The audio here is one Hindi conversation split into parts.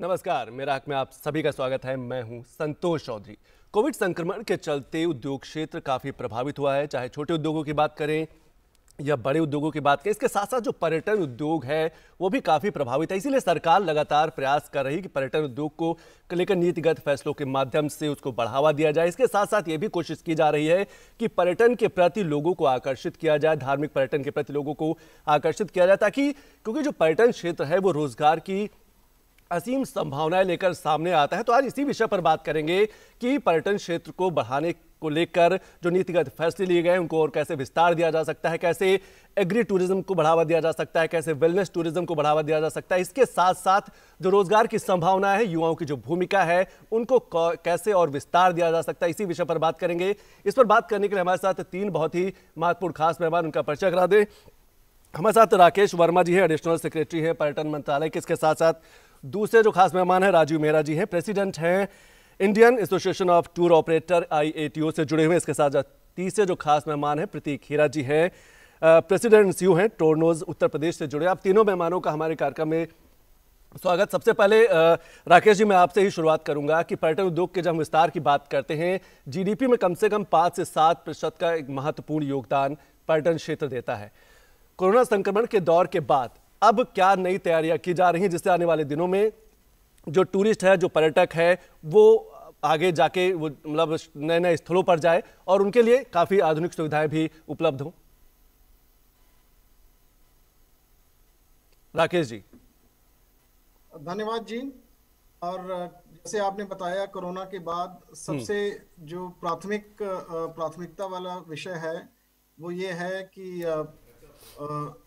नमस्कार, मेरा हक में आप सभी का स्वागत है। मैं हूं संतोष चौधरी। कोविड संक्रमण के चलते उद्योग क्षेत्र काफी प्रभावित हुआ है, चाहे छोटे उद्योगों की बात करें या बड़े उद्योगों की बात करें। इसके साथ साथ जो पर्यटन उद्योग है वो भी काफी प्रभावित है। इसीलिए सरकार लगातार प्रयास कर रही है कि पर्यटन उद्योग को लेकर नीतिगत फैसलों के माध्यम से उसको बढ़ावा दिया जाए। इसके साथ साथ ये भी कोशिश की जा रही है कि पर्यटन के प्रति लोगों को आकर्षित किया जाए, धार्मिक पर्यटन के प्रति लोगों को आकर्षित किया जाए, ताकि क्योंकि जो पर्यटन क्षेत्र है वो रोजगार की असीम संभावनाएं लेकर सामने आता है। तो आज इसी विषय पर बात करेंगे कि पर्यटन क्षेत्र को बढ़ाने को लेकर जो नीतिगत फैसले लिए गए उनको और कैसे विस्तार दिया जा सकता है, कैसे एग्री टूरिज्म को बढ़ावा दिया जा सकता है, कैसे वेलनेस टूरिज्म को बढ़ावा दिया जा सकता है। इसके साथ साथ जो रोजगार की संभावना है, युवाओं की जो भूमिका है, उनको कैसे और विस्तार दिया जा सकता है, इसी विषय पर बात करेंगे। इस पर बात करने के लिए हमारे साथ तीन बहुत ही महत्वपूर्ण खास मेहमान, उनका परिचय करा दें। हमारे साथ राकेश वर्मा जी हैं, एडिशनल सेक्रेटरी हैं पर्यटन मंत्रालय के। इसके साथ साथ दूसरे जो खास मेहमान हैं राजीव मेहरा जी हैं, प्रेसिडेंट हैं Indian association of tour operator IATO से जुड़े हुए। इसके साथ तीसरे जो खास मेहमान हैं प्रतीक हीरा जी हैं, प्रेसिडेंट सीयू हैं टोरनोज उत्तर प्रदेश से जुड़े। आप तीनों मेहमानों का हमारे कार्यक्रम में स्वागत। सबसे पहले राकेश जी, मैं आपसे ही शुरुआत करूंगा कि पर्यटन उद्योग के जब हम विस्तार की बात करते हैं, GDP में कम से कम 5 से 7% का एक महत्वपूर्ण योगदान पर्यटन क्षेत्र देता है। कोरोना संक्रमण के दौर के बाद अब क्या नई तैयारियां की जा रही हैं जिससे आने वाले दिनों में जो टूरिस्ट है, जो पर्यटक है, वो आगे जाके वो मतलब नए नए स्थलों पर जाए और उनके लिए काफी आधुनिक सुविधाएं भी उपलब्ध हों? राकेश जी। धन्यवाद जी। और जैसे आपने बताया, कोरोना के बाद सबसे जो प्राथमिकता वाला विषय है वो ये है कि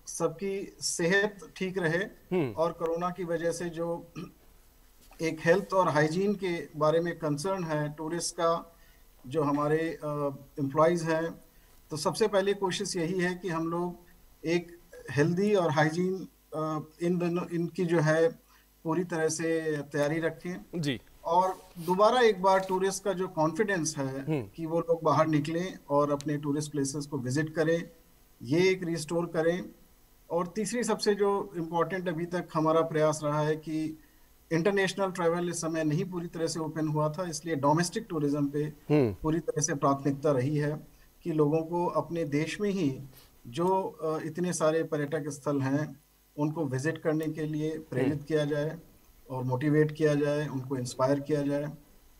सबकी सेहत ठीक रहे। और कोरोना की वजह से जो एक हेल्थ और हाइजीन के बारे में कंसर्न है टूरिस्ट का, जो हमारे एम्प्लॉयज हैं, तो सबसे पहले कोशिश यही है कि हम लोग एक हेल्दी और हाइजीन इनकी जो है पूरी तरह से तैयारी रखें जी। और दोबारा एक बार टूरिस्ट का जो कॉन्फिडेंस है कि वो लोग बाहर निकलें और अपने टूरिस्ट प्लेसेस को विजिट करें, ये एक रिस्टोर करें। और तीसरी सबसे जो इम्पोर्टेंट अभी तक हमारा प्रयास रहा है कि इंटरनेशनल ट्रैवल इस समय नहीं पूरी तरह से ओपन हुआ था, इसलिए डोमेस्टिक टूरिज्म पे पूरी तरह से प्राथमिकता रही है कि लोगों को अपने देश में ही जो इतने सारे पर्यटक स्थल हैं उनको विजिट करने के लिए प्रेरित किया जाए और मोटिवेट किया जाए, उनको इंस्पायर किया जाए।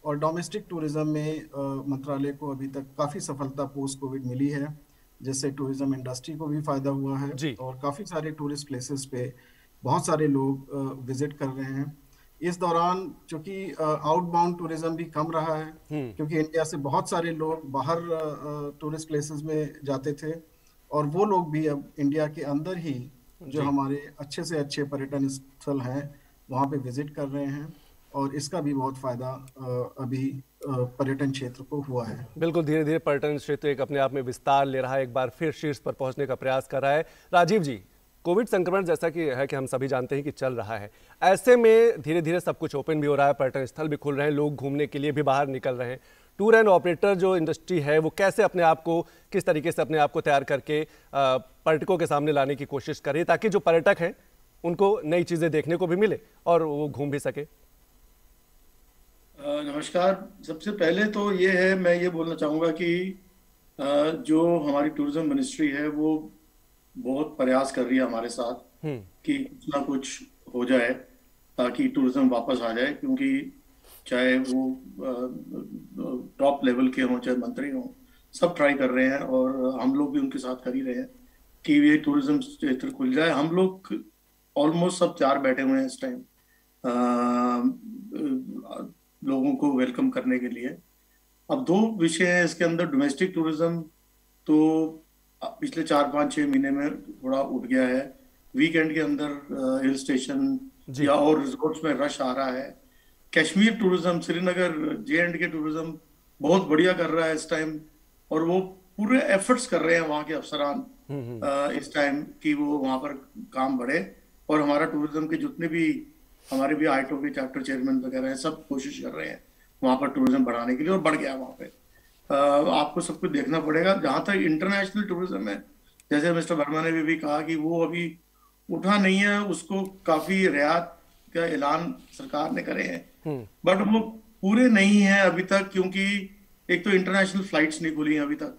और डोमेस्टिक टूरिज्म में मंत्रालय को अभी तक काफ़ी सफलता पोस्ट कोविड मिली है, जिससे टूरिज्म इंडस्ट्री को भी फायदा हुआ है और काफ़ी सारे टूरिस्ट प्लेसेस पे बहुत सारे लोग विजिट कर रहे हैं। इस दौरान चूंकि आउटबाउंड टूरिज्म भी कम रहा है, क्योंकि इंडिया से बहुत सारे लोग बाहर टूरिस्ट प्लेसेस में जाते थे, और वो लोग भी अब इंडिया के अंदर ही जो हमारे अच्छे से अच्छे पर्यटन स्थल हैं वहाँ पे विजिट कर रहे हैं। और इसका भी बहुत फायदा अभी पर्यटन क्षेत्र को हुआ है। बिल्कुल, धीरे धीरे पर्यटन क्षेत्र एक अपने आप में विस्तार ले रहा है, एक बार फिर शीर्ष पर पहुंचने का प्रयास कर रहा है। राजीव जी, कोविड संक्रमण जैसा कि है कि हम सभी जानते हैं कि चल रहा है, ऐसे में धीरे धीरे सब कुछ ओपन भी हो रहा है, पर्यटन स्थल भी खुल रहे हैं, लोग घूमने के लिए भी बाहर निकल रहे हैं। टूर एंड ऑपरेटर जो इंडस्ट्री है वो कैसे अपने आप को, किस तरीके से अपने आप को तैयार करके पर्यटकों के सामने लाने की कोशिश करे ताकि जो पर्यटक हैं उनको नई चीजें देखने को भी मिले और वो घूम भी सके? नमस्कार। सबसे पहले तो ये है, मैं ये बोलना चाहूँगा कि जो हमारी टूरिज्म मिनिस्ट्री है वो बहुत प्रयास कर रही है हमारे साथ कि कुछ ना कुछ हो जाए ताकि टूरिज्म वापस आ जाए, क्योंकि चाहे वो टॉप लेवल के हों चाहे मंत्री हों, सब ट्राई कर रहे हैं और हम लोग भी उनके साथ कर ही रहे हैं कि ये टूरिज्म क्षेत्र खुल जाए। हम लोग ऑलमोस्ट सब तैयार बैठे हुए हैं इस टाइम लोगों को वेलकम करने के लिए। अब दो विषय हैं इसके अंदर। डोमेस्टिक टूरिज्म तो पिछले 4-5-6 महीने में थोड़ा उठ गया है। वीकेंड के अंदर हिल स्टेशन या और रिजॉर्ट्स में रश आ रहा है। Kashmir tourism, Srinagar, J&K tourism बहुत बढ़िया कर रहा है इस टाइम, और वो पूरे एफर्ट्स कर रहे हैं वहाँ के अफसरान इस टाइम कि वो वहाँ पर काम बढ़े। और हमारा टूरिज्म के जितने भी हमारे भी IATO के चैप्टर चेयरमैन वगैरह हैं, सब कोशिश कर रहे हैं वहाँ पर टूरिज्म बढ़ाने के लिए, और बढ़ गया वहाँ पे। आपको सब कुछ देखना पड़ेगा। जहाँ तक इंटरनेशनल टूरिज्म है, जैसे मिस्टर वर्मा ने भी कहा कि वो अभी उठा नहीं है, उसको काफी रियायत का ऐलान सरकार ने करे हैं, बट वो पूरे नहीं है अभी तक, क्योंकि एक तो इंटरनेशनल फ्लाइट्स नहीं खुली हैं अभी तक,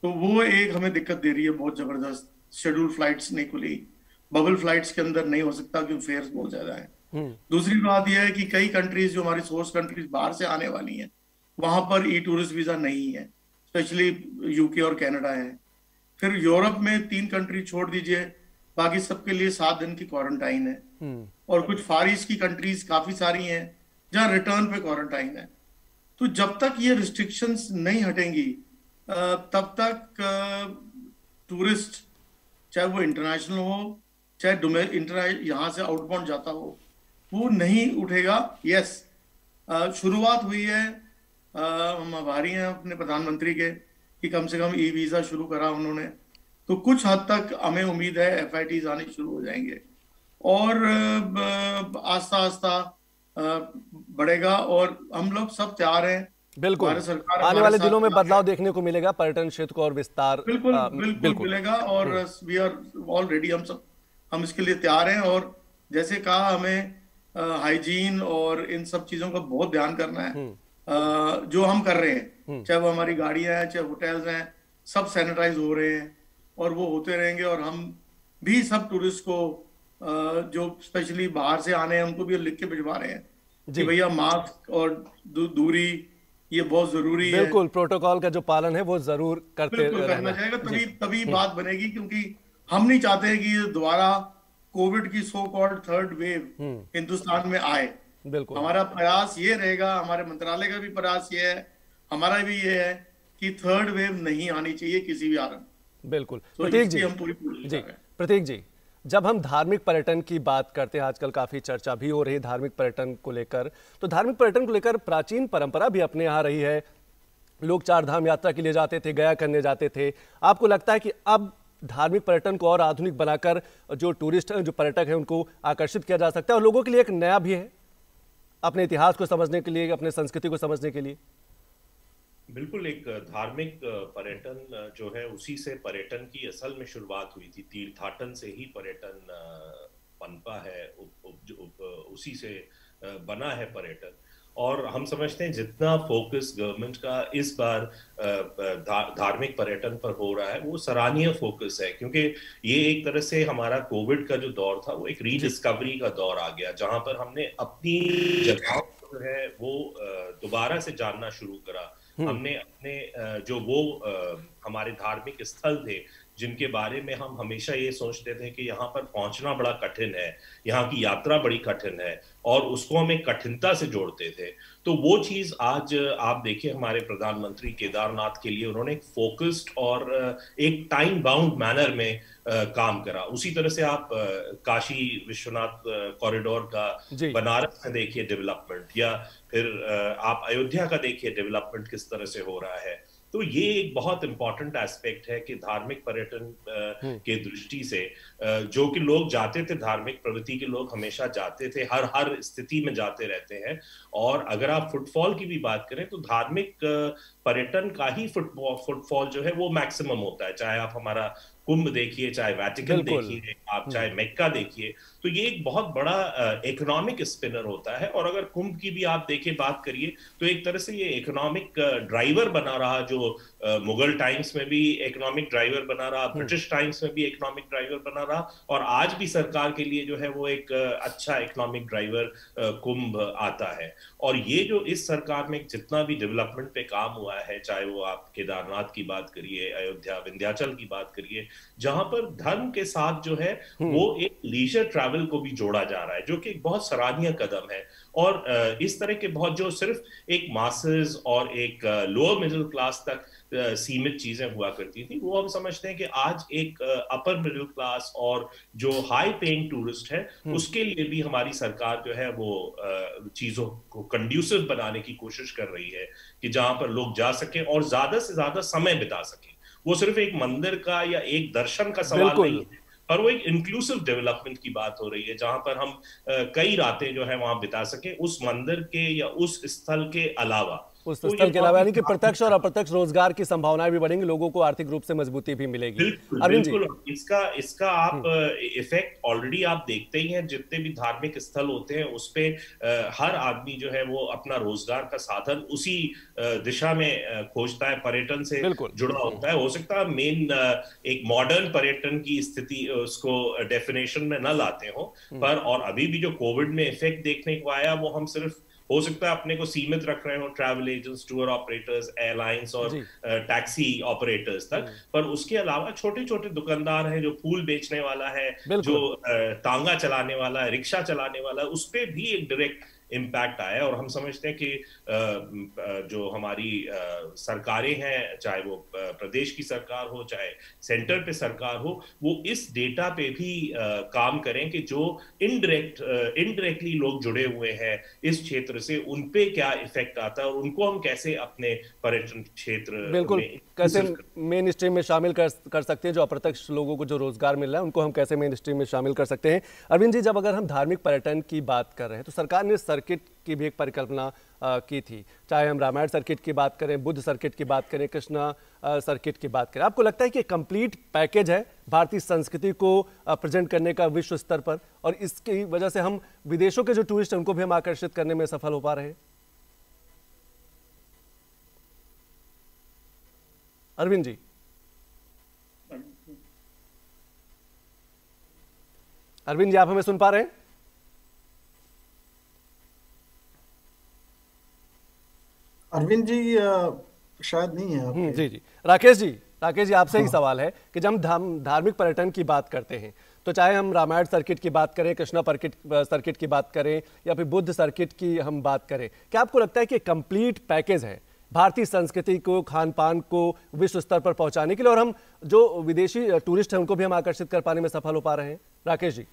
तो वो एक हमें दिक्कत दे रही है बहुत जबरदस्त। शेड्यूल फ्लाइट्स नहीं खुली, बबल फ्लाइट्स के अंदर नहीं हो सकता क्योंकि फेयर्स बहुत ज्यादा है। दूसरी बात यह है कि कई कंट्रीज जो हमारी सोर्स कंट्रीज बाहर से आने वाली हैं, वहां पर ई टूरिस्ट वीजा नहीं है, स्पेशली यूके और कनाडा है। फिर यूरोप में 3 कंट्री छोड़ दीजिए, बाकी सबके लिए 7 दिन की क्वारंटाइन है। और कुछ फार ईस्ट की कंट्रीज काफी सारी हैं जहां रिटर्न पे क्वारंटाइन है। तो जब तक ये रिस्ट्रिक्शंस नहीं हटेंगी तब तक टूरिस्ट, चाहे वो इंटरनेशनल हो चाहे यहाँ से आउटबाउंड जाता हो, वो नहीं उठेगा। यस, शुरुआत हुई है, हम आभारी हैं अपने प्रधानमंत्री के कि कम से कम ई वीजा शुरू करा उन्होंने, तो कुछ हद तक हमें उम्मीद है FITs आने शुरू हो जाएंगे और आस्ता आस्ता बढ़ेगा। और हम लोग सब तैयार हैं, बिल्कुल भारत सरकार आने हमारे वाले साथ दिनों में तैयार है। बदलाव देखने को मिलेगा पर्यटन क्षेत्र को और विस्तार। बिल्कुल बिल्कुल बिल्कुल मिलेगा और वी आर ऑलरेडी, हम इसके लिए तैयार हैं। और जैसे कहा, हमें हाइजीन और इन सब चीजों का बहुत ध्यान करना है, जो हम कर रहे हैं, चाहे वो हमारी गाड़ियां हैं चाहे होटल्स हैं, सब सैनिटाइज हो रहे हैं और वो होते रहेंगे। और हम भी सब टूरिस्ट को जो स्पेशली बाहर से आने हैं उनको भी लिख के भिजवा रहे हैं कि भैया मास्क और दूरी ये बहुत जरूरी है। बिल्कुल, प्रोटोकॉल का जो पालन है वो जरूर करते बिल्कुल करना चाहिए, तभी बात बनेगी, क्योंकि हम नहीं चाहते कि दोबारा कोविड की so called third wave Hindustan में आए। बिल्कुल, हमारा प्रयास ये रहेगा, हमारे मंत्रालय का भी प्रयास ये है, हमारा भी ये है कि थर्ड वेव नहीं आनी चाहिए किसी भी कारण। बिल्कुल। तो प्रतीक जी, हम पूरी कोशिश कर रहे हैं। प्रतीक जी, जब हम धार्मिक पर्यटन की बात करते हैं, आजकल काफी चर्चा भी हो रही है धार्मिक पर्यटन को लेकर, तो धार्मिक पर्यटन को लेकर प्राचीन परंपरा भी अपने यहाँ रही है। लोग 4 धाम यात्रा के लिए जाते थे, गया करने जाते थे। आपको लगता है कि अब धार्मिक पर्यटन को और आधुनिक बनाकर जो टूरिस्ट हैं, जो पर्यटक हैं, उनको आकर्षित किया जा सकता है और लोगों के लिए एक नया भी है अपने इतिहास को समझने के लिए, अपने संस्कृति को समझने के लिए? बिल्कुल, एक धार्मिक पर्यटन जो है उसी से पर्यटन की असल में शुरुआत हुई थी। तीर्थाटन से ही पर्यटन पनपा है, उसी से बना है पर्यटन। और हम समझते हैं जितना फोकस गवर्नमेंट का इस बार धार्मिक पर्यटन पर हो रहा है वो सराहनीय फोकस है, क्योंकि ये एक तरह से हमारा कोविड का जो दौर था वो एक रीडिस्कवरी का दौर आ गया, जहां पर हमने अपनी जगहों जो है वो दोबारा से जानना शुरू करा। हमने अपने जो वो हमारे धार्मिक स्थल थे जिनके बारे में हम हमेशा ये सोचते थे कि यहाँ पर पहुंचना बड़ा कठिन है, यहाँ की यात्रा बड़ी कठिन है, और उसको हम एक कठिनता से जोड़ते थे। तो वो चीज आज आप देखिए हमारे प्रधानमंत्री केदारनाथ के लिए उन्होंने एक फोकस्ड और एक टाइम बाउंड मैनर में काम करा। उसी तरह से आप काशी विश्वनाथ कॉरिडोर का बनारस में देखिए डेवलपमेंट, या फिर आप अयोध्या का देखिए डेवलपमेंट किस तरह से हो रहा है। तो ये एक बहुत इंपॉर्टेंट एस्पेक्ट है कि धार्मिक पर्यटन के दृष्टि से जो कि लोग जाते थे, धार्मिक प्रवृत्ति के लोग हमेशा जाते थे, हर स्थिति में जाते रहते हैं। और अगर आप फुटफॉल की भी बात करें तो धार्मिक पर्यटन का ही फुटफॉल जो है वो मैक्सिमम होता है। चाहे आप हमारा कुंभ देखिए, चाहे वैटिकन देखिए, आप चाहे मेक्का देखिए, तो ये एक बहुत बड़ा इकोनॉमिक स्पिनर होता है। और अगर कुंभ की भी आप देखिए, बात करिए, तो एक तरह से ये इकोनॉमिक ड्राइवर बना रहा, जो मुगल टाइम्स में भी इकोनॉमिक ड्राइवर बना रहा, ब्रिटिश टाइम्स में भी इकोनॉमिक ड्राइवर बना रहा, और आज भी सरकार के लिए जो है वो एक अच्छा इकोनॉमिक ड्राइवर कुंभ आता है। और ये जो इस सरकार में जितना भी डेवलपमेंट पे काम हुआ है, चाहे वो आप केदारनाथ की बात करिए, अयोध्या विंध्याचल की बात करिए, जहां पर धर्म के साथ जो है वो एक लीजर ट्रैवल को भी जोड़ा जा रहा है, जो कि एक बहुत सराहनीय कदम है। और इस तरह के बहुत जो सिर्फ एक मासेस और एक लोअर मिडिल क्लास तक सीमित चीजें हुआ करती थी, वो हम समझते हैं कि आज एक अपर मिडिल क्लास और जो हाई पेइंग टूरिस्ट है उसके लिए भी हमारी सरकार जो है वो चीजों को कंड्यूसिव बनाने की कोशिश कर रही है कि जहां पर लोग जा सके और ज्यादा से ज्यादा समय बिता सके। वो सिर्फ एक मंदिर का या एक दर्शन का सवाल नहीं है, पर वो एक इंक्लूसिव डेवलपमेंट की बात हो रही है, जहां पर हम कई रातें जो है वहां बिता सके उस मंदिर के या उस स्थल के अलावा। उस तो ये स्थल के बहुत अलावा, ही यानी कि प्रत्यक्ष और अप्रत्यक्ष रोजगार की संभावनाएं भी बढ़ेंगी, लोगों को आर्थिक रूप से मजबूती भी मिलेगी। बिल्कुल अरविंद जी। बिल्कुल, इसका इसका आप इफेक्ट ऑलरेडी आप देखते ही हैं। जितने भी धार्मिक स्थल होते हैं उस पे हर आदमी जो है वो अपना रोजगार का साधन उसी दिशा में खोजता है, पर्यटन से बिल्कुल। जुड़ा होता है। हो सकता है मेन एक मॉडर्न पर्यटन की स्थिति उसको डेफिनेशन में न लाते हो, पर और अभी भी जो कोविड में इफेक्ट देखने को आया वो हम सिर्फ हो सकता है अपने को सीमित रख रहे हो travel agents, tour operators, airlines और जी। टैक्सी ऑपरेटर्स तक, पर उसके अलावा छोटे छोटे दुकानदार हैं, जो फूल बेचने वाला है, जो बिल्कुल। तांगा चलाने वाला है, रिक्शा चलाने वाला है, उस पे भी एक डायरेक्ट इम्पैक्ट आया है। और हम समझते हैं कि जो हमारी सरकारें हैं, चाहे वो प्रदेश की सरकार हो चाहे सेंटर पे सरकार हो, वो इस डेटा पे भी काम करें कि जो इनडायरेक्टली लोग जुड़े हुए हैं इस क्षेत्र से, उन पे क्या इफेक्ट आता है और उनको हम कैसे अपने पर्यटन क्षेत्र बिल्कुल, में कैसे मेन स्ट्रीम में शामिल कर सकते हैं, जो अप्रत्यक्ष लोगों को जो रोजगार मिल रहा है उनको हम कैसे मेन स्ट्रीम में शामिल कर सकते हैं। अरविंद जी, जब अगर हम धार्मिक पर्यटन की बात कर रहे हैं तो सरकार ने सर्किट की भी एक परिकल्पना की थी, चाहे हम रामायण सर्किट की बात करें, बुद्ध सर्किट की बात करें, कृष्णा सर्किट की बात करें। आपको लगता है कि कंप्लीट पैकेज है भारतीय संस्कृति को प्रेजेंट करने का विश्व स्तर पर, और इसकी वजह से हम विदेशों के जो टूरिस्ट हैं उनको भी हम आकर्षित करने में सफल हो पा रहे हैं? अरविंद जी। अरविंद जी, आप हमें सुन पा रहे हैं? अरविंद जी शायद नहीं है आपके। जी जी। राकेश जी, आपसे ही सवाल है कि जब हम धार्मिक पर्यटन की बात करते हैं तो चाहे हम रामायण सर्किट की बात करें, कृष्णा सर्किट की बात करें, या फिर बुद्ध सर्किट की हम बात करें, क्या आपको लगता है कि कंप्लीट पैकेज है भारतीय संस्कृति को, खान पान को विश्व स्तर पर पहुंचाने के लिए, और हम जो विदेशी टूरिस्ट हैं उनको भी हम आकर्षित कर पाने में सफल हो पा रहे हैं? राकेश जी।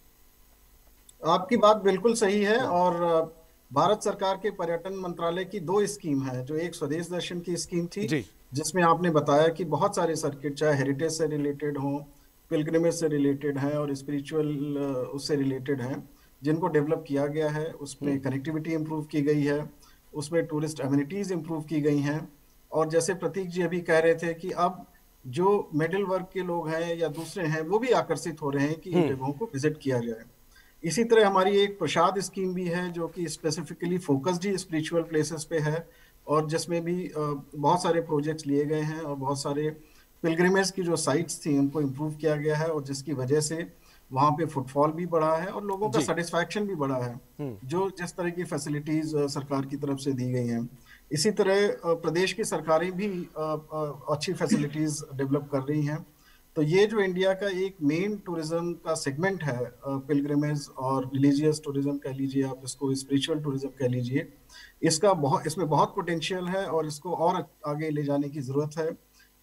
आपकी बात बिल्कुल सही है। और भारत सरकार के पर्यटन मंत्रालय की दो स्कीम है, जो एक स्वदेश दर्शन की स्कीम थी जी। जिसमें आपने बताया कि बहुत सारे सर्किट, चाहे हेरिटेज से रिलेटेड हो, पिलग्रिमेज से रिलेटेड है और स्पिरिचुअल उससे रिलेटेड है, जिनको डेवलप किया गया है। उसमें कनेक्टिविटी इंप्रूव की गई है, उसमें टूरिस्ट एमिनिटीज इंप्रूव की गई हैं। और जैसे प्रतीक जी अभी कह रहे थे कि अब जो मिडिल वर्ग के लोग हैं या दूसरे हैं वो भी आकर्षित हो रहे हैं कि इन जगहों को विजिट किया जाए। इसी तरह हमारी एक प्रसाद स्कीम भी है जो कि स्पेसिफिकली फोकस्ड ही स्पिरिचुअल प्लेसेस पे है, और जिसमें भी बहुत सारे प्रोजेक्ट्स लिए गए हैं और बहुत सारे पिलग्रिमेज की जो साइट्स थी उनको इम्प्रूव किया गया है, और जिसकी वजह से वहाँ पे फुटफॉल भी बढ़ा है और लोगों का सेटिस्फैक्शन भी बढ़ा है, जो जिस तरह की फैसिलिटीज सरकार की तरफ से दी गई हैं। इसी तरह प्रदेश की सरकारें भी अच्छी फैसिलिटीज डेवलप कर रही हैं। तो ये जो इंडिया का एक मेन टूरिज्म का सेगमेंट है, पिलग्रिमेज और रिलीजियस टूरिज्म कह लीजिए, आप इसको स्पिरिचुअल टूरिज्म कह लीजिए, इसमें बहुत पोटेंशियल है और इसको और आगे ले जाने की जरूरत है।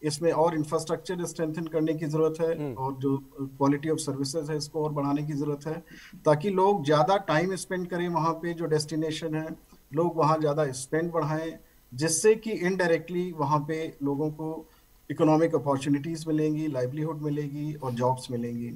इसमें और इंफ्रास्ट्रक्चर स्ट्रेंथन करने की जरूरत है, और जो क्वालिटी ऑफ सर्विसेज है इसको और बढ़ाने की जरूरत है, ताकि लोग ज्यादा टाइम स्पेंड करें वहाँ पे जो डेस्टिनेशन है, लोग वहाँ ज्यादा स्पेंड बढ़ाएं, जिससे कि इनडायरेक्टली वहाँ पे लोगों को इकोनॉमिक अपॉर्चुनिटीज मिलेंगी, लाइवलीहुड मिलेगी और जॉब्स मिलेंगी।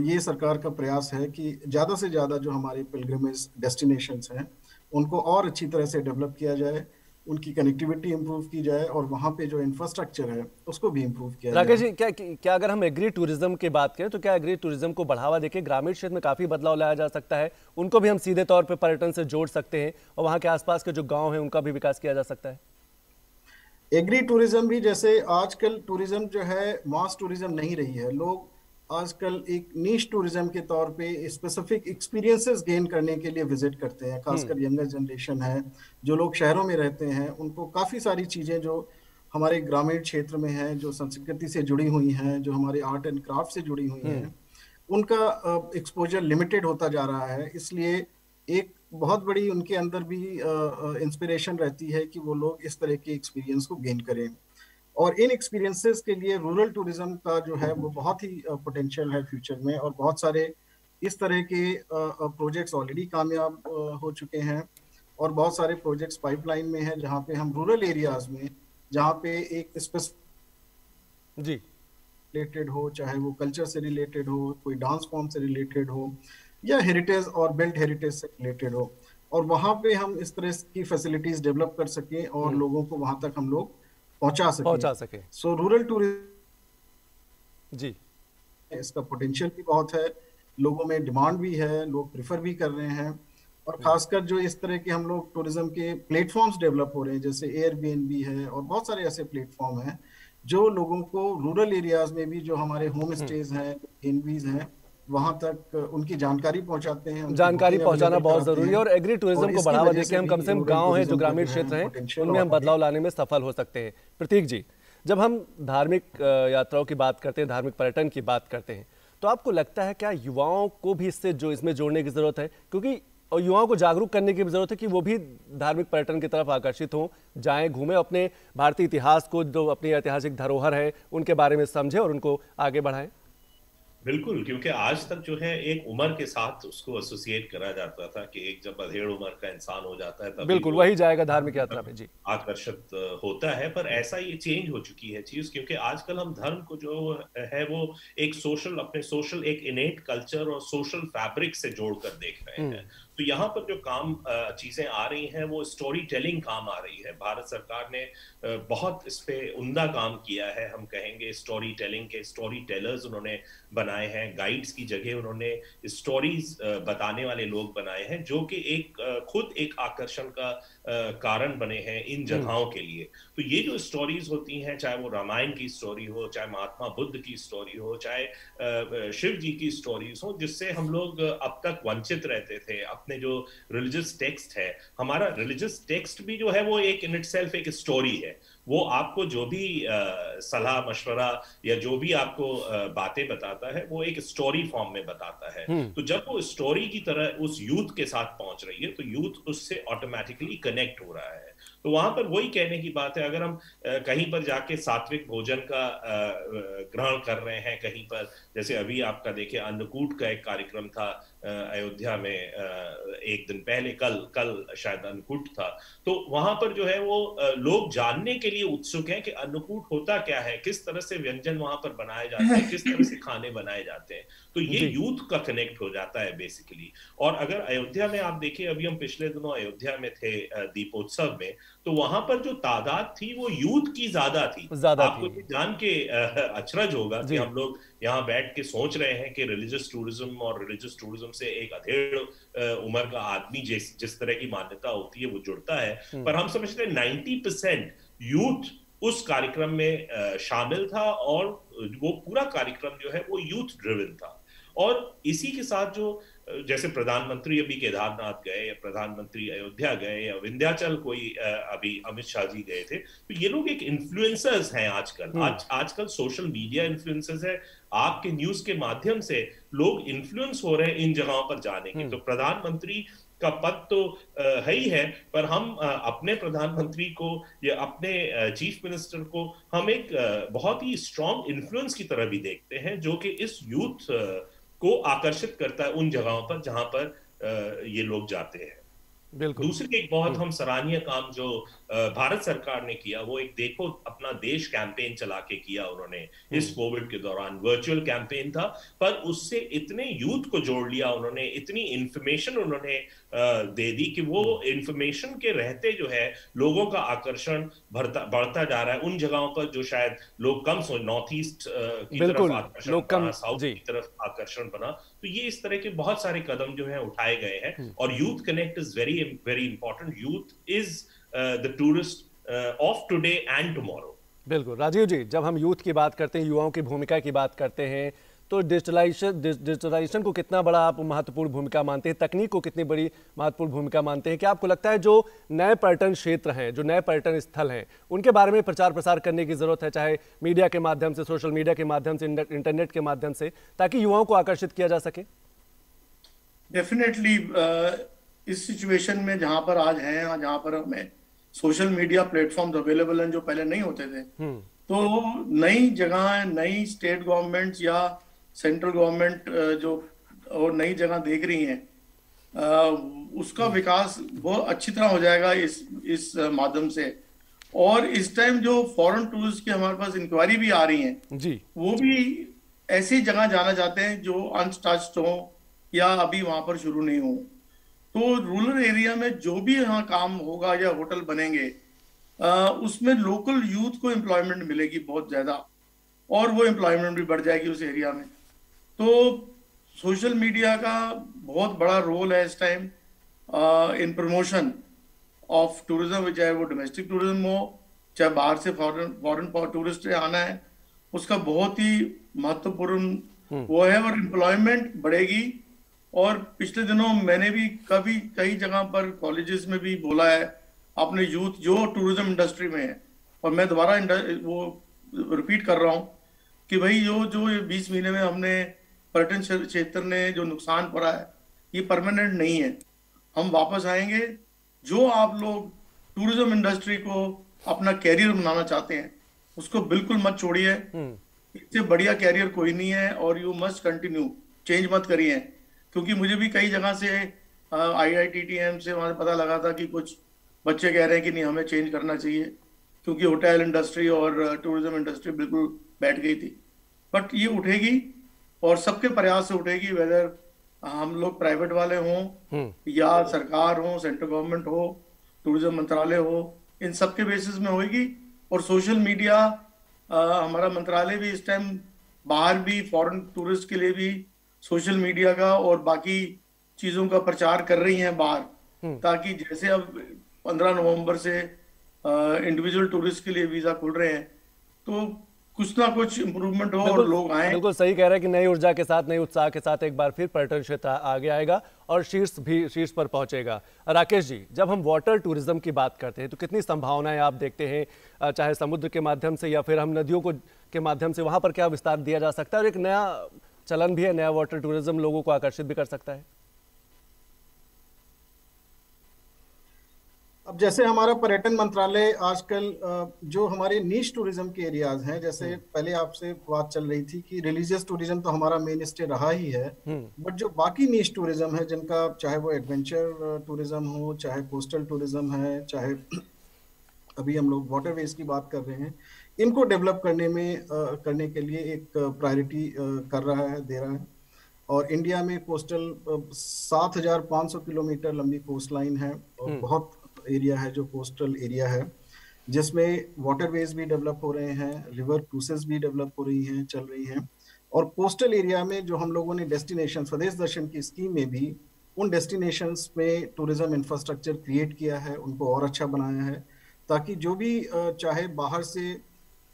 ये सरकार का प्रयास है कि ज्यादा से ज्यादा जो हमारे पिलग्रिमेज डेस्टिनेशंस हैं उनको और अच्छी तरह से डेवलप किया जाए, उनकी कनेक्टिविटी इंप्रूव की जाए, और वहाँ पे जो इंफ्रास्ट्रक्चर है उसको भी इंप्रूव किया जाए। राकेश जी, क्या अगर हम एग्री टूरिज्म की बात करें तो क्या एग्री टूरिज्म को बढ़ावा देके ग्रामीण क्षेत्र में काफी बदलाव लाया जा सकता है? उनको भी हम सीधे तौर पे पर्यटन से जोड़ सकते हैं और वहाँ के आसपास के जो गाँव हैं उनका भी विकास किया जा सकता है? एग्री टूरिज्म भी, जैसे आजकल टूरिज्म जो है मास टूरिज्म नहीं रही है, लोग आजकल एक नीश टूरिज्म के तौर पे स्पेसिफिक एक्सपीरियंसेस गेन करने के लिए विजिट करते हैं। खासकर यंगर जनरेशन है, जो लोग शहरों में रहते हैं, उनको काफ़ी सारी चीज़ें जो हमारे ग्रामीण क्षेत्र में हैं, जो संस्कृति से जुड़ी हुई हैं, जो हमारे आर्ट एंड क्राफ्ट से जुड़ी हुई हैं, उनका एक्सपोजर लिमिटेड होता जा रहा है। इसलिए एक बहुत बड़ी उनके अंदर भी इंस्पिरेशन रहती है कि वो लोग इस तरह के एक्सपीरियंस को गेन करें, और इन एक्सपीरियंसेस के लिए रूरल टूरिज्म का जो है वो बहुत ही पोटेंशियल है फ्यूचर में, और बहुत सारे इस तरह के प्रोजेक्ट्स ऑलरेडी कामयाब हो चुके हैं, और बहुत सारे प्रोजेक्ट्स पाइपलाइन में हैं जहाँ पे हम रूरल एरियाज में, जहाँ पे एक स्पेसिफिक जी रिलेटेड हो, चाहे वो कल्चर से रिलेटेड हो, कोई डांस फॉर्म से रिलेटेड हो, या हेरिटेज और बिल्ड हेरिटेज से रिलेटेड हो, और वहां पे हम इस तरह की फैसिलिटीज डेवलप कर सकें और लोगों को वहां तक हम लोग पहुंचा सकें। सो रूरल टूरिज्म जी, इसका पोटेंशियल भी बहुत है, लोगों में डिमांड भी है, लोग प्रेफर भी कर रहे हैं। और खासकर जो इस तरह के हम लोग टूरिज्म के प्लेटफॉर्म्स डेवलप हो रहे हैं, जैसे एयरबीएनबी है और बहुत सारे ऐसे प्लेटफॉर्म हैं जो लोगों को रूरल एरियाज में भी, जो हमारे होम स्टेज हैं, एनबीज हैं, वहां तक उनकी जानकारी पहुंचाते हैं, जानकारी पहुंचाना बहुत जरूरी है। और एग्री टूरिज्म को बढ़ावा देकर हम कम से कम गांव है जो ग्रामीण क्षेत्र हैं उनमें हम बदलाव लाने में सफल हो सकते हैं। प्रतीक जी, जब हम धार्मिक यात्राओं की बात करते हैं, धार्मिक पर्यटन की बात करते हैं, तो आपको लगता है क्या युवाओं को भी इसमें जोड़ने की जरूरत है? क्योंकि और युवाओं को जागरूक करने की जरूरत है कि वो भी धार्मिक पर्यटन की तरफ आकर्षित हों, जाएं, घूमें, अपने भारतीय इतिहास को, जो अपनी ऐतिहासिक धरोहर है उनके बारे में समझें और उनको आगे बढ़ाएं। बिल्कुल, क्योंकि आज तक जो है एक उम्र के साथ उसको एसोसिएट करा जाता था कि एक जब अधेड़ उम्र का इंसान हो जाता है तभी बिल्कुल वही जाएगा धार्मिक यात्रा में। जी, आकर्षित होता है, पर ऐसा ये चेंज हो चुकी है चीज, क्योंकि आजकल हम धर्म को जो है वो एक सोशल एक इनेट कल्चर और सोशल फैब्रिक से जोड़कर देख रहे हैं। तो यहाँ पर जो काम चीजें आ रही हैं वो स्टोरी टेलिंग काम आ रही है। भारत सरकार ने बहुत इस पे उम्दा काम किया है, हम कहेंगे स्टोरी टेलिंग के स्टोरी टेलर्स उन्होंने बनाए हैं, गाइड्स की जगह उन्होंने स्टोरीज बताने वाले लोग बनाए हैं जो कि खुद एक आकर्षण का कारण बने हैं इन जगहों के लिए। तो ये जो स्टोरीज होती हैं, चाहे वो रामायण की स्टोरी हो, चाहे महात्मा बुद्ध की स्टोरी हो, चाहे शिव जी की स्टोरीज हो, जिससे हम लोग अब तक वंचित रहते थे। अपने जो रिलीजियस टेक्स्ट है, हमारा रिलीजियस टेक्स्ट भी जो है वो एक इन इटसेल्फ एक स्टोरी है। वो आपको जो भी सलाह मशवरा या जो भी आपको बातें बताता है वो एक स्टोरी फॉर्म में बताता है। तो जब वो स्टोरी की तरह उस यूथ के साथ पहुंच रही है तो यूथ उससे ऑटोमेटिकली कनेक्ट हो रहा है। तो वहां पर वही कहने की बात है, अगर हम कहीं पर जाके सात्विक भोजन का ग्रहण कर रहे हैं, कहीं पर जैसे अभी आपका देखिए अन्नकूट का एक कार्यक्रम था अयोध्या में एक दिन पहले, कल शायद अन्नकूट था, तो वहां पर जो है वो लोग जानने के लिए उत्सुक हैं कि अन्नकूट होता क्या है, किस तरह से व्यंजन वहां पर बनाए जाते हैं, किस तरह से खाने बनाए जाते हैं। तो ये यूथ का कनेक्ट हो जाता है बेसिकली। और अगर अयोध्या में आप देखिए, अभी हम पिछले दिनों अयोध्या में थे दीपोत्सव में, तो वहां पर जो तादाद थी वो यूथ की ज्यादा थी। आपको ये जान के अचरज होगा कि हम लोग यहाँ बैठ के सोच रहे हैं कि रिलीजियस टूरिज्म से एक अधेड़ उम्र का आदमी जिस तरह की मान्यता होती है वो जुड़ता है, पर हम समझते हैं 90% यूथ उस कार्यक्रम में शामिल था और वो पूरा कार्यक्रम जो है वो यूथ ड्रिवन था। और इसी के साथ जो जैसे प्रधानमंत्री अभी केदारनाथ गए, या प्रधानमंत्री अयोध्या गए, या विंध्याचल कोई अभी अमित शाह जी गए थे, तो ये लोग एक इन्फ्लुएंसर्स हैं आजकल। आजकल सोशल मीडिया इन्फ्लुएंसर्स है, आपके न्यूज के माध्यम से लोग इन्फ्लुएंस हो रहे हैं इन जगहों पर जाने के। तो प्रधानमंत्री का पद तो है ही है, पर हम अपने प्रधानमंत्री को या अपने चीफ मिनिस्टर को हम एक बहुत ही स्ट्रॉन्ग इन्फ्लुएंस की तरह भी देखते हैं, जो कि इस यूथ को आकर्षित करता है उन जगहों पर जहां पर ये लोग जाते हैं। दूसरी एक बहुत हम सराहनीय काम जो भारत सरकार ने किया, वो एक देखो अपना देश कैंपेन चला के किया उन्होंने इस कोविड के दौरान। वर्चुअल कैंपेन था, पर उससे इतने यूथ को जोड़ लिया उन्होंने, इतनी इंफॉर्मेशन उन्होंने दे दी कि वो इंफॉर्मेशन के रहते जो है लोगों का आकर्षण बढ़ता जा रहा है उन जगहों पर जो शायद लोग कम सोच, नॉर्थ ईस्ट की तरफ आकर्षण बना, साउथ की तरफ आकर्षण बना। तो ये इस तरह के बहुत सारे कदम जो है उठाए गए हैं। और youth connect is very important. Youth is the tourist of today and tomorrow। बिल्कुल राजीव जी, जब हम यूथ की बात करते हैं, युवाओं की भूमिका की बात करते हैं, तो डिजिटलाइजेशन को कितना बड़ा आप महत्वपूर्ण भूमिका मानते हैं, तकनीक को कितनी बड़ी महत्वपूर्ण भूमिका मानते हैं? क्या आपको लगता है जो नए पर्यटन क्षेत्र हैं, जो नए पर्यटन स्थल हैं, उनके बारे में प्रचार प्रसार करने की जरूरत है, चाहे मीडिया के माध्यम से, सोशल मीडिया के माध्यम से, इंटरनेट के माध्यम से, ताकि युवाओं को आकर्षित किया जा सके? डेफिनेटली इस सिचुएशन में जहां पर आज हैं, जहां पर हमें सोशल मीडिया प्लेटफॉर्म्स अवेलेबल हैं जो पहले नहीं होते थे, तो नई जगह, नई स्टेट गवर्नमेंट्स या सेंट्रल गवर्नमेंट जो और नई जगह देख रही हैं, उसका विकास बहुत अच्छी तरह हो जाएगा इस माध्यम से। और इस टाइम जो फॉरेन टूरिस्ट की हमारे पास इंक्वायरी भी आ रही हैं जी, वो भी ऐसी जगह जाना चाहते हैं जो अनटच्ड हो या अभी वहां पर शुरू नहीं हो। तो रूरल एरिया में जो भी यहाँ काम होगा या होटल बनेंगे, उसमें लोकल यूथ को एम्प्लॉयमेंट मिलेगी बहुत ज्यादा, और वो एम्प्लॉयमेंट भी बढ़ जाएगी उस एरिया में। तो सोशल मीडिया का बहुत बड़ा रोल है इस time in promotion of tourism, चाहे वो डोमेस्टिक टूरिज्म हो, चाहे बाहर से फॉरेन टूरिस्ट आना है, उसका बहुत ही महत्वपूर्ण वो है, और एम्प्लॉयमेंट बढ़ेगी। और पिछले दिनों मैंने भी कई जगह पर कॉलेजेस में भी बोला है अपने यूथ जो टूरिज्म इंडस्ट्री में है, और मैं दोबारा वो रिपीट कर रहा हूँ कि भाई जो ये 20 महीने में हमने पर्यटन क्षेत्र ने जो नुकसान पड़ा है, ये परमानेंट नहीं है। हम वापस आएंगे। जो आप लोग टूरिज्म इंडस्ट्री को अपना कैरियर बनाना चाहते हैं, उसको बिल्कुल मत छोड़िए। इससे बढ़िया कैरियर कोई नहीं है, और यू मस्ट कंटिन्यू, चेंज मत करिए। क्योंकि मुझे भी कई जगह से IITTM से वहां पता लगा था कि कुछ बच्चे कह रहे हैं कि नहीं, हमें चेंज करना चाहिए, क्योंकि होटल इंडस्ट्री और टूरिज्म इंडस्ट्री बिल्कुल बैठ गई थी। बट ये उठेगी, और सबके प्रयास से उठेगी, वेदर हम लोग प्राइवेट वाले हों या सरकार हो, सेंट्रल गवर्नमेंट हो, टूरिज्म मंत्रालय हो, इन सबके बेसिस में होगी। और सोशल मीडिया, हमारा मंत्रालय भी इस टाइम बाहर भी फॉरेन टूरिस्ट के लिए भी सोशल मीडिया का और बाकी चीजों का प्रचार कर रही हैं बाहर, ताकि जैसे अब 15 नवंबर से इंडिविजुअल टूरिस्ट के लिए वीजा खुल रहे हैं, तो कुछ ना कुछ इम्प्रूवमेंट हो और लोग आए। बिल्कुल सही कह रहे हैं कि नई ऊर्जा के साथ, नई उत्साह के साथ एक बार फिर पर्यटन क्षेत्र आगे आएगा और शीर्ष पर पहुंचेगा। राकेश जी, जब हम वाटर टूरिज्म की बात करते हैं तो कितनी संभावनाएं आप देखते हैं, चाहे समुद्र के माध्यम से या फिर हम नदियों के माध्यम से, वहां पर क्या विस्तार दिया जा सकता है? और एक नया चलन भी है, नया वाटर टूरिज्म लोगों को आकर्षित भी कर सकता है। अब जैसे हमारा पर्यटन मंत्रालय आजकल जो हमारे नीश टूरिज्म के एरियाज हैं, जैसे पहले आपसे बात चल रही थी कि रिलीजियस टूरिज्म तो हमारा मेन स्टे रहा ही है, बट जो बाकी नीश टूरिज्म है, जिनका चाहे वो एडवेंचर टूरिज्म हो, चाहे कोस्टल टूरिज्म है, चाहे अभी हम लोग वाटरवेज की बात कर रहे हैं, इनको डेवलप करने के लिए एक प्रायोरिटी कर रहा है, दे रहा है। और इंडिया में कोस्टल 7,500 किलोमीटर लंबी कोस्ट लाइन है, और बहुत एरिया है जो कोस्टल एरिया है, जिसमें वाटरवेज भी डेवलप हो रहे हैं, रिवर क्रूसेस भी डेवलप हो रही हैं, चल रही हैं। और कोस्टल एरिया में जो हम लोगों ने डेस्टिनेशन स्वदेश दर्शन की स्कीम में भी उन डेस्टिनेशंस में टूरिज्म इंफ्रास्ट्रक्चर क्रिएट किया है, उनको और अच्छा बनाया है, ताकि जो भी चाहे बाहर से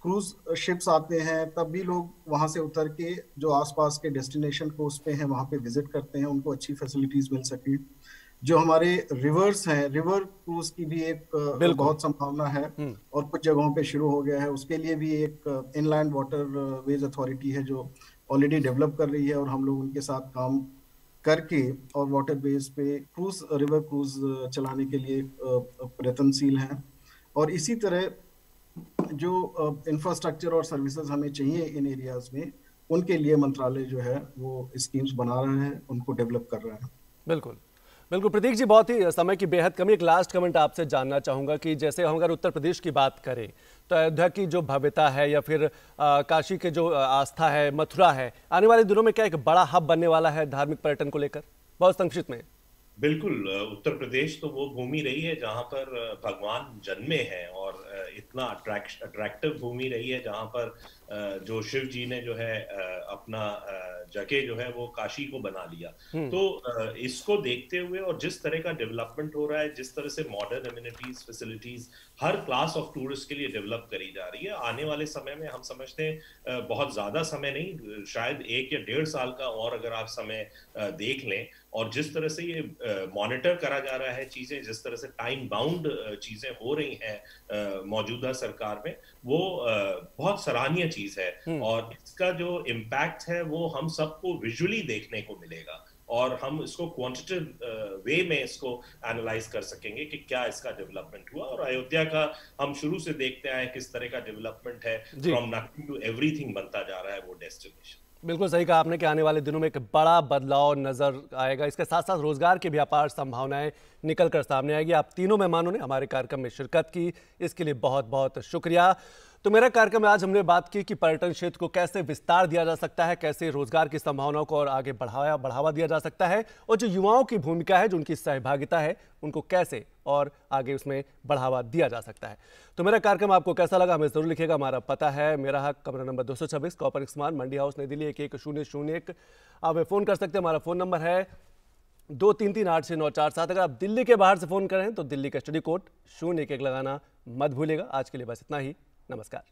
क्रूज शिप्स आते हैं, तब भी लोग वहां से उतर के जो आसपास के डेस्टिनेशन कोस्ट पे हैं वहां पे विजिट करते हैं, उनको अच्छी फैसिलिटीज मिल सके। जो हमारे रिवर्स हैं, रिवर क्रूज की भी एक बहुत संभावना है, और कुछ जगहों पे शुरू हो गया है। उसके लिए भी एक इनलैंड वाटर वेज अथॉरिटी है जो ऑलरेडी डेवलप कर रही है, और हम लोग उनके साथ काम करके और वाटर वेज पे रिवर क्रूज चलाने के लिए प्रयत्नशील हैं। और इसी तरह जो इंफ्रास्ट्रक्चर और सर्विसेज हमें चाहिए इन एरियाज में, उनके लिए मंत्रालय जो है वो स्कीम्स बना रहा है, उनको डेवलप कर रहा है। बिल्कुल बिल्कुल। प्रतीक जी, बहुत ही समय की बेहद कमी, एक लास्ट कमेंट आपसे जानना चाहूँगा कि जैसे हम अगर उत्तर प्रदेश की बात करें तो अयोध्या की जो भव्यता है, या फिर काशी के जो आस्था है, मथुरा है, आने वाले दिनों में क्या एक बड़ा हब बनने वाला है धार्मिक पर्यटन को लेकर? बहुत संक्षिप्त में। बिल्कुल, उत्तर प्रदेश तो वो भूमि रही है जहां पर भगवान जन्मे हैं, और इतना अट्रैक्टिव भूमि रही है जहां पर जो शिव जी ने जो है अपना जगह जो है वो काशी को बना लिया। तो इसको देखते हुए और जिस तरह का डेवलपमेंट हो रहा है, जिस तरह से modern amenities, facilities her class of tourist के लिए डेवलप करी जा रही है, आने वाले समय में हम समझते हैं बहुत ज्यादा समय नहीं, शायद 1 या 1.5 साल का और अगर आप समय देख लें, और जिस तरह से ये मॉनिटर करा जा रहा है चीजें, जिस तरह से टाइम बाउंड चीजें हो रही हैं मौजूदा सरकार में, वो बहुत सराहनीय चीज है। और इसका जो इम्पैक्ट है वो हम सबको विजुअली देखने को मिलेगा, और हम इसको क्वांटिटेटिव वे में इसको एनालाइज कर सकेंगे कि क्या इसका डेवलपमेंट हुआ। और अयोध्या का हम शुरू से देखते आए किस तरह का डेवलपमेंट है, फ्रॉम नथिंग टू एवरीथिंग बनता जा रहा है वो डेस्टिनेशन। बिल्कुल सही कहा आपने कि आने वाले दिनों में एक बड़ा बदलाव नजर आएगा। इसके साथ साथ रोजगार की भी अपार संभावनाएं निकल कर सामने आएगी। आप तीनों मेहमानों ने हमारे कार्यक्रम में शिरकत की, इसके लिए बहुत बहुत शुक्रिया। तो मेरा कार्यक्रम में आज हमने बात की कि पर्यटन क्षेत्र को कैसे विस्तार दिया जा सकता है, कैसे रोजगार की संभावनाओं को और आगे बढ़ावा दिया जा सकता है, और जो युवाओं की भूमिका है, जो उनकी सहभागिता है, उनको कैसे और आगे उसमें बढ़ावा दिया जा सकता है। तो मेरा कार्यक्रम आपको कैसा लगा हमें जरूर लिखेगा। हमारा पता है मेरा हक, कमरा नंबर 226, कॉपर स्मार्ट, मंडी हाउस, नई दिल्ली 110001। आप हमें फोन कर सकते हैं। हमारा फोन नंबर है 23386947। अगर आप दिल्ली के बाहर से फोन करें तो दिल्ली का स्टडी कोड 011 लगाना मत भूलिएगा। आज के लिए बस इतना ही। नमस्कार।